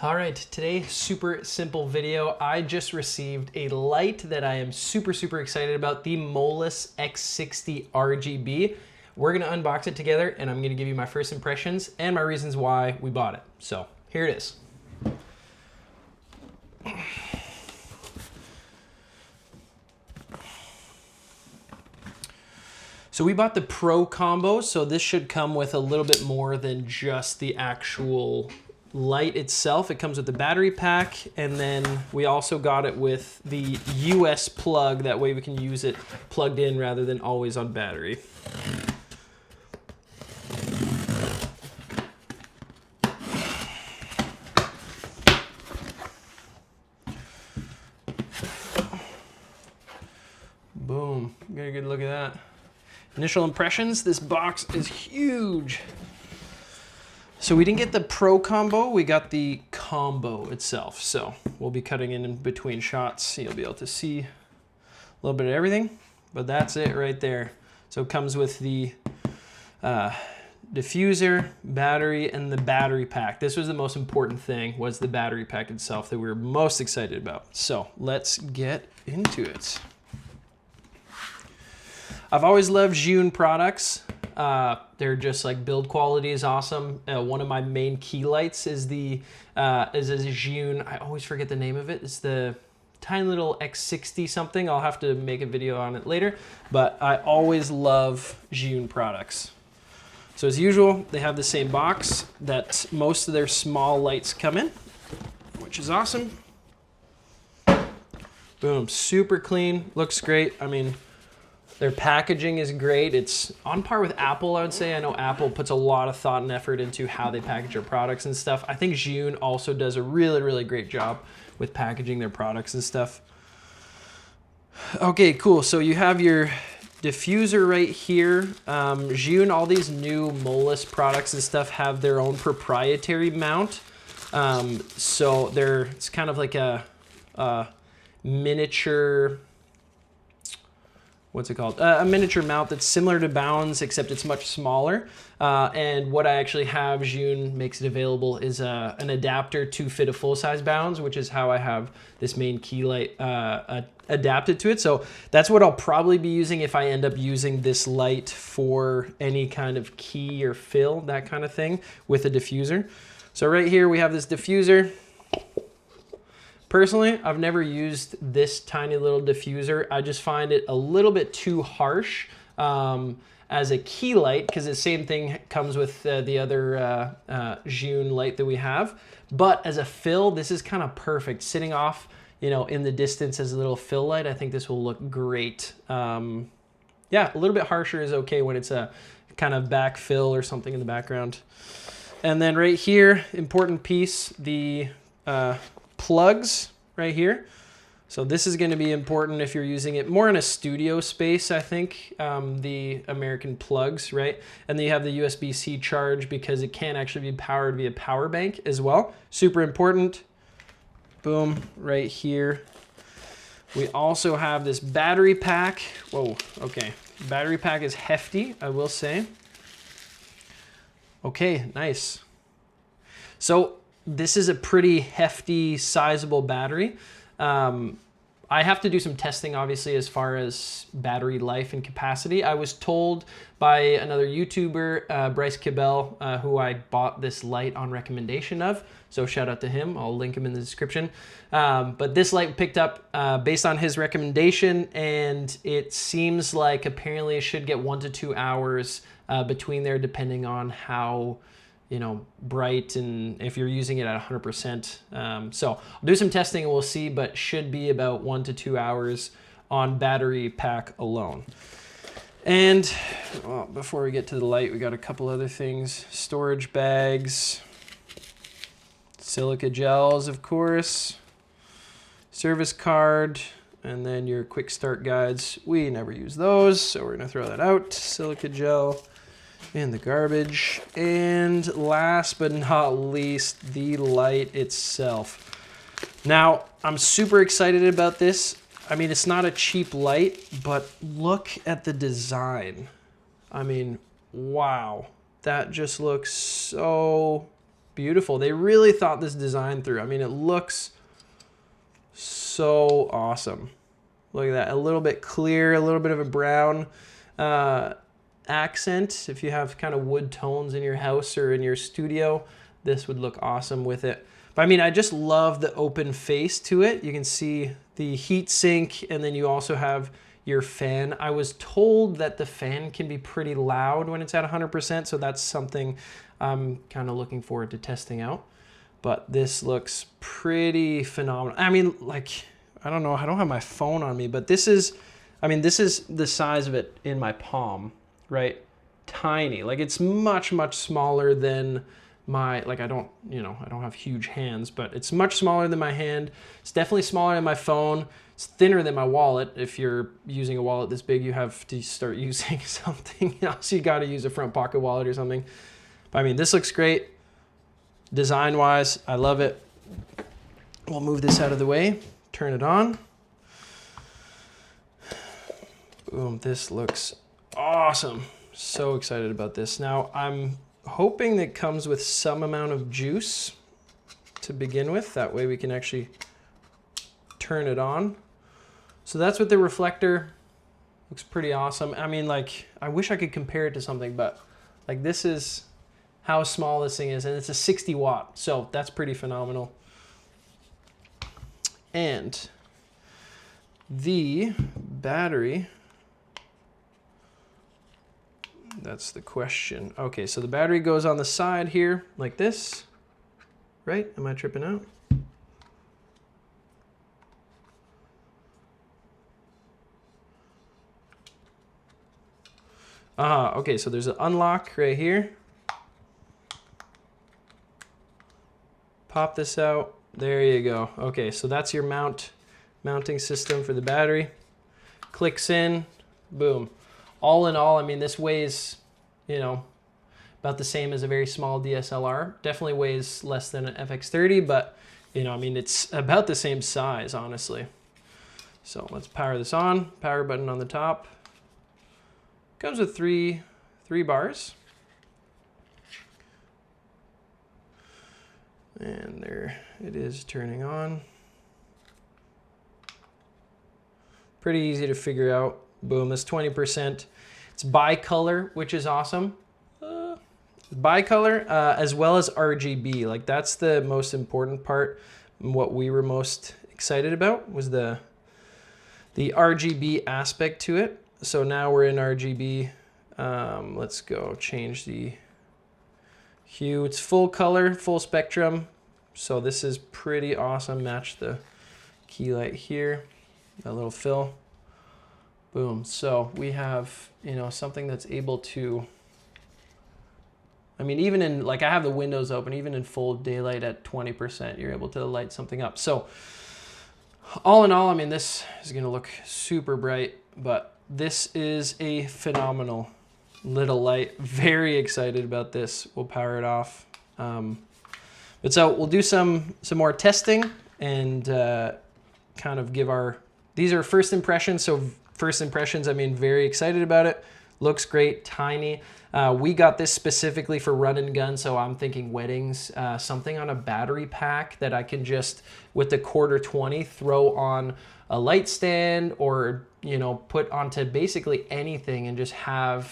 All right, today, super simple video. I just received a light that I am super excited about, the Molus X60 RGB. We're gonna unbox it together and I'm gonna give you my first impressions and my reasons why we bought it. So here it is. So we bought the Pro combo, so this should come with a little bit more than just the actual light itself. It comes with the battery pack, and then we also got it with the US plug. That way we can use it plugged in rather than always on battery. Boom, get a good look at that. Initial impressions, this box is huge. So we didn't get the Pro combo, we got the combo itself. So we'll be cutting in between shots. You'll be able to see a little bit of everything, but that's it right there. So it comes with the diffuser, battery, and the battery pack. This was the most important thing, was the battery pack itself that we were most excited about. So let's get into it. I've always loved Zhiyun products. They're just like, build quality is awesome. One of my main key lights is the is a Zhiyun, I always forget the name of it. It's the tiny little X60 something. I'll have to make a video on it later, but I always love Zhiyun products. So as usual, they have the same box that most of their small lights come in, which is awesome. Boom, super clean, looks great. I mean, their packaging is great. It's on par with Apple, I would say. I know Apple puts a lot of thought and effort into how they package their products and stuff. I think Zhiyun also does a really great job with packaging their products and stuff. Okay, cool. So you have your diffuser right here. Zhiyun, all these new Molus products and stuff have their own proprietary mount. So it's kind of like a miniature, what's it called? A miniature mount that's similar to Bounds, except it's much smaller. And what I actually have, Zhiyun makes it available, is an adapter to fit a full-size Bounds, which is how I have this main key light adapted to it. So that's what I'll probably be using if I end up using this light for any kind of key or fill, that kind of thing, with a diffuser. So right here we have this diffuser. Personally, I've never used this tiny little diffuser. I just find it a little bit too harsh as a key light, because the same thing comes with the other Zhiyun light that we have. But as a fill, this is kind of perfect. Sitting off, in the distance as a little fill light, I think this will look great. Yeah, a little bit harsher is okay when it's a kind of back fill or something in the background. And then right here, important piece, the plugs right here. So this is going to be important if you're using it more in a studio space, I think, the American plugs, right? And then you have the USB-C charge, because it can actually be powered via power bank as well. Super important. Boom, right here. We also have this battery pack. Whoa, okay. Battery pack is hefty, I will say. Okay, nice. So this is a pretty hefty, sizable battery. I have to do some testing, obviously, as far as battery life and capacity. I was told by another YouTuber, Bryce, who I bought this light on recommendation of. So shout out to him. I'll link him in the description. But this light picked up based on his recommendation, and it seems like apparently it should get 1 to 2 hours between there, depending on how bright and if you're using it at 100%. So I'll do some testing and we'll see, but should be about 1 to 2 hours on battery pack alone. And well, before we get to the light, we got a couple other things. Storage bags, silica gels, of course, service card, and then your quick start guides. We never use those, so we're gonna throw that out. Silica gel in the garbage. And last but not least, the light itself. Now, I'm super excited about this. I mean, it's not a cheap light, but look at the design. I mean, wow. That just looks so beautiful. They really thought this design through. I mean, it looks so awesome. Look at that, a little bit clear, a little bit of a brown accent. If you have kind of wood tones in your house or in your studio, this would look awesome with it. But I mean, I just love the open face to it. You can see the heat sink, and then you also have your fan. I was told that the fan can be pretty loud when it's at 100%, so that's something I'm kind of looking forward to testing out. But this looks pretty phenomenal. I mean, like, I don't know, I don't have my phone on me, but this is, I mean, this is the size of it in my palm, right? Tiny. Like, it's much, much smaller than my, like, I don't have huge hands, but it's much smaller than my hand. It's definitely smaller than my phone. It's thinner than my wallet. If you're using a wallet this big, you have to start using something else. You got to use a front pocket wallet or something. But I mean, this looks great. Design-wise, I love it. We'll move this out of the way. Turn it on. Boom, this looks awesome. So excited about this. Now, I'm hoping that it comes with some amount of juice to begin with. That way we can actually turn it on. So that's what the reflector looks pretty awesome. I mean, like, I wish I could compare it to something, but like, this is how small this thing is, and it's a 60 watt, so that's pretty phenomenal. And the battery, that's the question. Okay, so the battery goes on the side here like this, right? Am I tripping out? Okay, so there's an unlock right here. Pop this out. There you go. Okay, so that's your mounting system for the battery. Clicks in, boom. All in all, I mean, this weighs, you know, about the same as a very small DSLR. Definitely weighs less than an FX30, but, you know, I mean, it's about the same size, honestly. So let's power this on. Power button on the top. Comes with three bars. And there it is, turning on. Pretty easy to figure out. Boom, it's 20%. It's bicolor, which is awesome. Bicolor, as well as RGB. Like, that's the most important part. What we were most excited about was the RGB aspect to it. So now we're in RGB. Let's go change the hue. It's full color, full spectrum. So this is pretty awesome. Match the key light here, that little fill. Boom. So we have, you know, something that's able to, I mean, even in, like, I have the windows open, even in full daylight at 20%, you're able to light something up. So all in all, I mean, this is going to look super bright, but this is a phenomenal little light. Very excited about this. We'll power it off. But so we'll do some more testing and kind of give our, these are first impressions. So first impressions, I mean, very excited about it. Looks great, tiny. We got this specifically for run and gun, so I'm thinking weddings, something on a battery pack that I can just, with the quarter 20, throw on a light stand or, you know, put onto basically anything and just have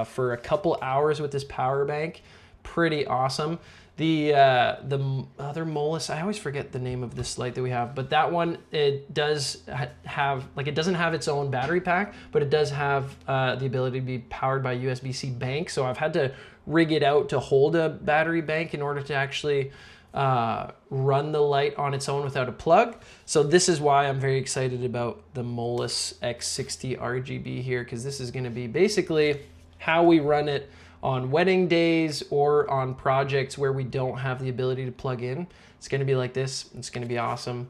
for a couple hours with this power bank. Pretty awesome. The other Molus, I always forget the name of this light that we have, but that one, it does have, like, it doesn't have its own battery pack, but it does have the ability to be powered by USB-C bank. So I've had to rig it out to hold a battery bank in order to actually run the light on its own without a plug. So this is why I'm very excited about the Molus X60 RGB here, because this is going to be basically how we run it on wedding days or on projects where we don't have the ability to plug in. It's going to be like this. It's going to be awesome.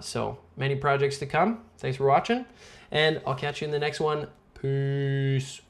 So many projects to come. Thanks for watching, and I'll catch you in the next one. Peace.